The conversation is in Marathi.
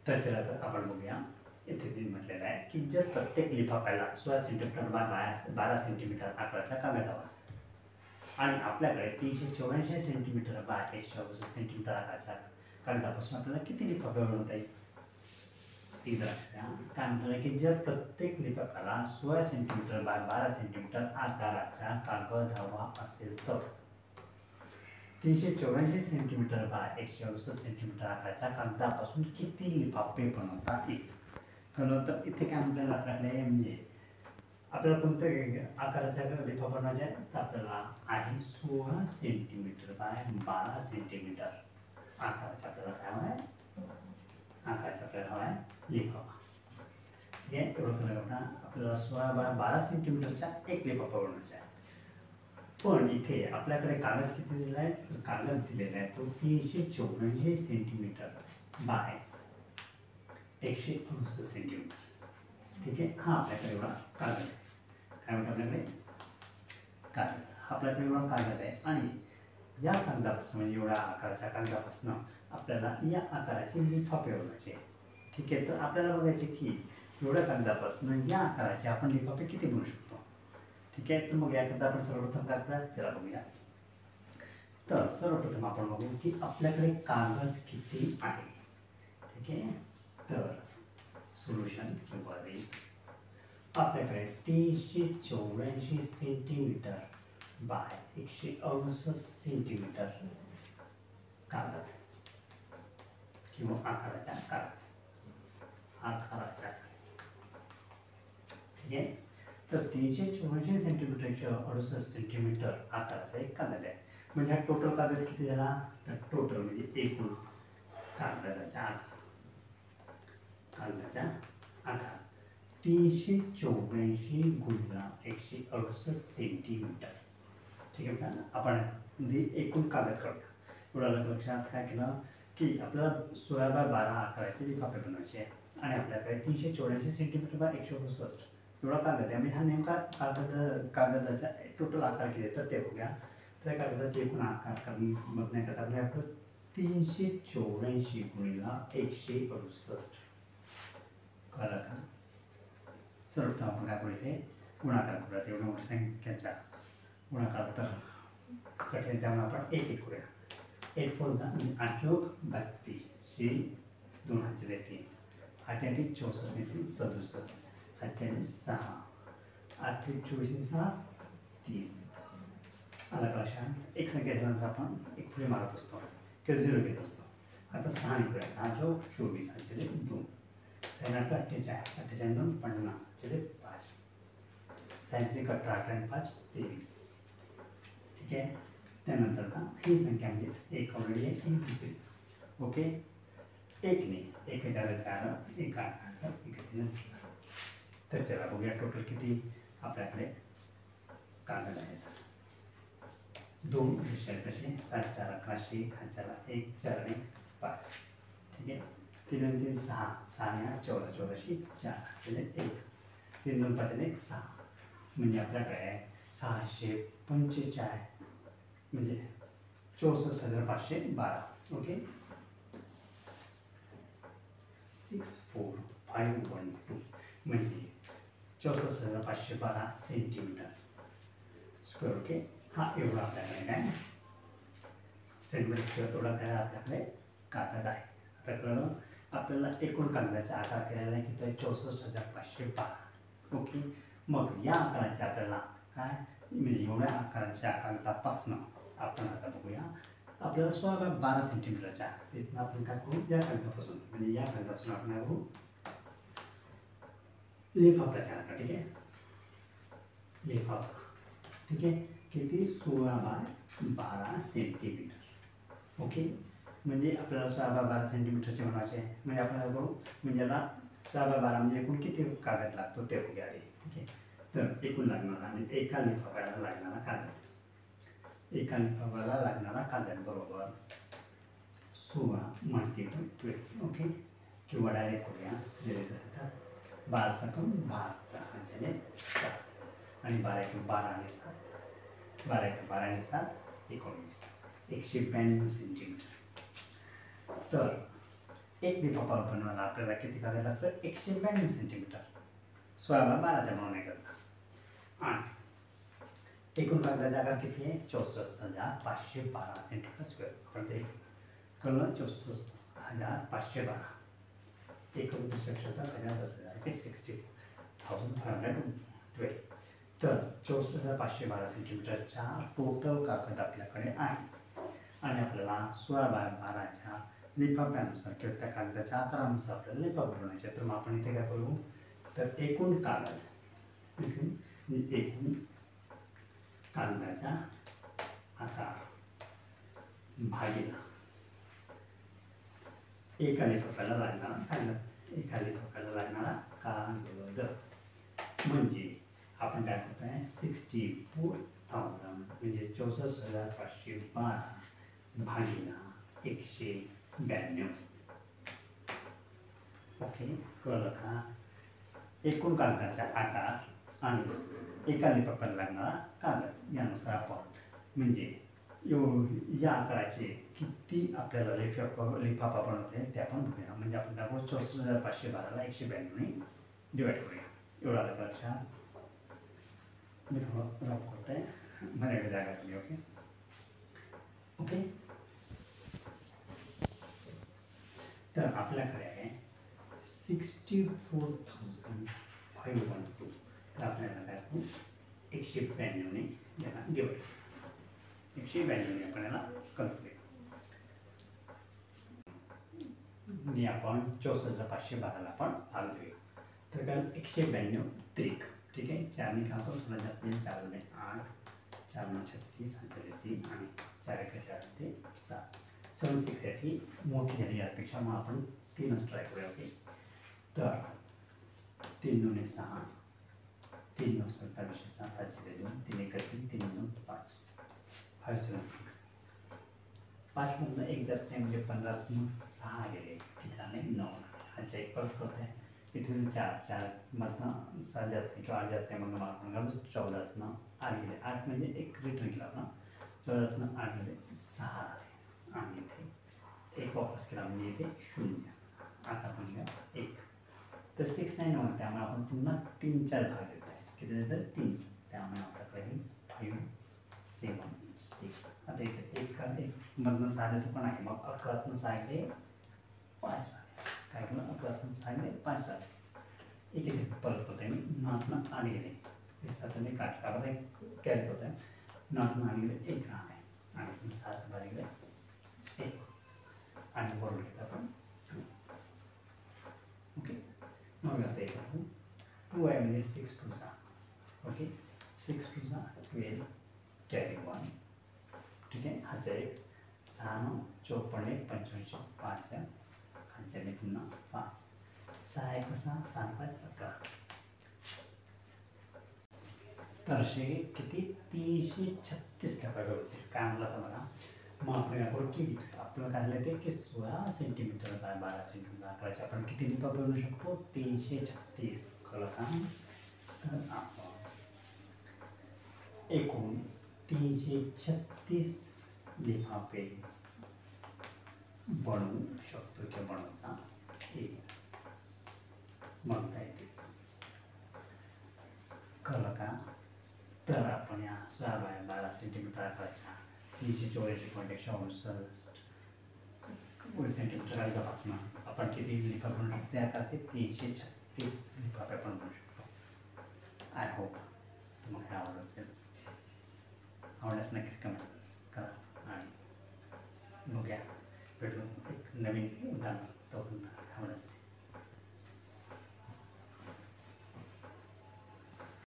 तर चला तर आपण बघूया. इथे मी म्हटलेलं आहे की जर प्रत्येक लिफाफ्याला 16 सेंटीमीटर बाय 12 सेंटीमीटर आकाराचा कागद हवा असेल आणि आपल्याकडे 384 सेंटीमीटर बाय 168 सेंटीमीटर आकाराच्या कागदापासून आपल्याला किती लिफाफे बनवता येईल? काय म्हटलं की जर प्रत्येक लिफाफ्याला 16 सेंटीमीटर बाय 12 सेंटीमीटर आकाराचा कागद हवा असेल तर 384 सेंटीमीटर बाय 168 सेंटीमीटर आकाराच्या कागदापासून किती लिफाफे बनवता येईल? तर इथे काय म्हटलं आपल्याकडे म्हणजे आपल्याला कोणत्या आकाराचा लिफाफा बनवायचा आहे तर आपल्याला आहे 16 सेंटीमीटर बाय 12 सेंटीमीटर आकाराचा आपल्याला काय हवा आहे? आकाराचा आपल्याला हवा आहे लिफाफा. ठीक आहे, एवढं केलं का आपल्याला 16 बाय 12 सेंटीमीटरचा एक लिफाफा बनवायचा आहे. पण इथे आपल्याकडे कागद किती दिलेला आहे तर कागद दिलेला आहे तो 384 सेंटीमीटर बाय 168 सेंटीमीटर. ठीक आहे, हा आपल्याकडे एवढा कागद आहे. काय म्हणतो आपल्याकडे कागद, आपल्याकडे एवढा कागद आहे आणि या कागदापासून म्हणजे एवढ्या आकाराच्या कागदापासून आपल्याला या आकाराचे लिफाफे बनवायचे. ठीक आहे, तर आपल्याला बघायचे की एवढ्या कागदापासून या आकाराचे आपण लिफाफे किती बनवू शकतो. ठीक आहे, तर मग याकरता आपण सर्वप्रथम काय करूया, चला बघूया. तर सर्वप्रथम आपण बघू की आपल्याकडे कागद किती आहे. ठीक आहे, तर सोल्युशन किंवा आपल्याकडे 384 सेंटीमीटर बाय 168 सेंटीमीटर कागद किंवा आकाराचा आकाराचा. ठीक आहे, तर 384 सेंटीमीटर 168 सेंटीमीटर आकाराचा एक कागद आहे. म्हणजे हा टोटल कागद किती झाला तर टोटल म्हणजे एकूण कागदाचा आकार 384 गुणिला 168 सेंटीमीटर. ठीक आहे ना, आपण एकूण कागद काढूया. एवढा लक्षात काय केलं की आपल्याला 16 बाय 12 आकाराचे लिफाफे बनवायचे आणि आपल्याकडे 384 सेंटीमीटर बाय 168 एवढा कागद आहे. म्हणजे हा नेमका कागदाचा टोटल आकार किती आहे तर ते बघूया. तर कागदाचे एकूण आकार बघण्याकरता आपल्याकडे 384 गुणिला 168 कळलं का. सर्वप्रथम आपण काय करू इथे गुणाकार करूया. एवढ्या मोठ्या संख्याचा गुणाकार तर कठीण, त्यामुळे आपण एक एक करूया. 8 4 जा म्हणजे 8 चौक 32 2 हात 3 8 8 64 3 67 8 6 8 3 24 6 30. आला का लक्षात. एक संख्या झाल्यानंतर आपण एक पुढे मारत असतो किंवा 0 घेत असतो. आता 6 निघूया. 6 चौक 24 8 2 7 8 48 48 2 50 5 7 3 18 18 5 23. ठीक आहे, त्यानंतर का ही संख्या म्हणजे एक ऑलरेडी आहे ही दुसरी. ओके, एक नाही एक झालं 4 1 8 1 3. तर चला बघूया टोटल किती आपल्याकडे कागद आहेत. 2 विषय तसे 7 4 11 1 4 1 4 1 5. ठीक आहे, 3 आणि 3 6 6 आणि 8 14 14 4 1 3 2 5 1 6 म्हणजे आपल्याकडे 645 म्हणजे 64,512. ओके, 64512 म्हणजे 64,512 सेंटीमीटर स्क्वेअर. ओके, हा एवढा आपल्याकडे काय सेंटीमीटर स्क्वेअर एवढा काय आपल्याकडे कागद आहे. आता कळलं आपल्याला एकूण कागदाचा आकार केलेला आहे किती आहे 64,512. ओके, मग या आकाराचे आपल्याला काय म्हणजे एवढ्या आकाराच्या कागदापासून आपण आता बघूया आपल्याला 16 बाय 12 सेंटीमीटरच्या तिथनं आपण काय करू या कागदापासून म्हणजे या कागदापासून आपण काय करू लिफाफ्याचा आकार. ठीक आहे, लिफाफा. ठीक आहे, किती 16 बाय 12 सेंटीमीटर. ओके, म्हणजे आपल्याला 16 बाय 12 सेंटीमीटरचे बनवायचे म्हणजे आपल्याला करू म्हणजे याला 16 बाय 12 म्हणजे एकूण किती कागद लागतो ते बघूया आधी. ठीक आहे, तर एकूण लागणारा म्हणजे एका लिफाफ्याला लागणारा कागद एका लिफाफ्याला लागणारा कागद बरोबर 16 मल्टिपल 12. ओके, किंवा डायरेक्ट करूया 12 सकम 72 7 आणि 12 1 12 आणि 7 12 1 12 आणि 7 19 192 सेंटीमीटर. तर एक लिफाफा बनवायला आपल्याला किती कागद लागतं? 192 सेंटीमीटर 16x12च्या बनवण्याकरता. आणि एकूण कागदाचा आकार किती आहे? 64,512 सेंटीमीटर स्क्वेअर. आपण ते कळलं, 64,512. एकूण क्षेत्रफळ 10,000 60,512. तर 64,512 सेंटीमीटरच्या टोटल कागद आपल्याकडे आहे. आणि आपल्याला 16x12च्या लिफाफ्यानुसार किंवा त्या कागदाच्या आकारानुसार आपल्याला लिफाफा बनवायचे. तर मग आपण इथे काय करू? तर एकूण कागदाचा आकार भागिले एका लिफाफ्याला लागणारा कागद, म्हणजे आपण काय करतोय? 64,000 म्हणजे 64,512 भागिले 192. ओके, कळलं का? एकूण कागदाचा आकार आणि एका लिफाफ्याला लागणारा कागद यानुसार आपण म्हणजे या आकाराचे किती आपल्याला लिफाफा बनवते ते आपण बघूया. म्हणजे आपण काय करू? 64,512ला 192ने डिवाइड करूया. एवढा लक्षात. मी थोडं रफ करतोय, मराठी जागा तुम्ही. Okay okay. तर आपल्याकडे आहे 64,512. तर आपल्याला काय करू? 192ने याला डिवाइड, 192ने आपण याला करूया. आणि आपण 64,512ला आपण भाग देऊया. तर काय? 192 त्रिक. ठीक आहे. 4ने खातो, थोडा जास्त 4 ने 8, 4 9 36, 3 आणि 4 1 4 ते 7. 7 6 साठी मोठी झाली यापेक्षा, मग आपण 3च ट्राय करूया. ओके. तर 3 2 6, 3 9 27, 7 2, 3 1 3, 3 2 5, 5 7 6. 5 मधनं 1 जात नाही म्हणजे 15 6 गेले, किती आले? 9. अच्छा, एक परत करते. इथून 4 मधनं 6 जात नाही किंवा 8 जात नाही, मग आपण घालू 14तनं 8 गेले. 8 म्हणजे एक रिटर्न केला आपण, 14तनं 8 गेले, 6 आले. आणि इथे एक वापस केला म्हणजे इथे 0. आता आपण घ्या 1. तर 6 नाही नव्हतं, त्यामुळे आपण पुन्हा 3 4 भाग देत आहे. किती देतात? 3. त्यामुळे आपल्याकडे 5 7 6. आता इथे 1 मधनं 6 देतो पण आहे, मग 11तनं 6 गेले 5 आले. काय केलं? 11तनं 6 गेले 5 आले. एक इथे परत होते मी 9तनं 8 गेले, 7ने काट काढत एक कॅरी होत आहे. 9तनं 8 गेले 1 राहणे, आणि 7 बाहेर गेले 1 आणि वरून घेतो आपण 2. ओके. मग आता एक 2 आहे म्हणजे 6 2 जा. ओके. 6 2 जा 12 कॅरी 1. ठीक आहे. हाच्या एक 6 9 54 25 5 हाच्याने पुन्हा 5. 6 1 6 7 5 11. तर असे किती? 336 लिफाफे होते. काय म्हणलं तर मला. मग आपण याकडे किती आपल्याला काय झालं ते की 16 सेंटीमीटर बाय 12 सेंटीमीटर आकाराचे आपण किती लिफाफे बनवू शकतो? 336. कळलं का? तर आपण एकूण 336 लिफाफे बनवू शकतो किंवा बनवता येईल. म्हणता येते. कळलं का? तर आपण या 16x12 सेंटीमीटर आकाराच्या 384.168 सेंटीमीटर कागदापासून आपण किती लिफाफे बनवू शकतो? त्या आकाराचे 336 लिफाफे आपण बनवू शकतो. आय होप तुम्हाला आवडत असेल. आवडल्यास नक्कीच कमेंट करा आणि बघूया, भेटू एक नवीन उदाहरण.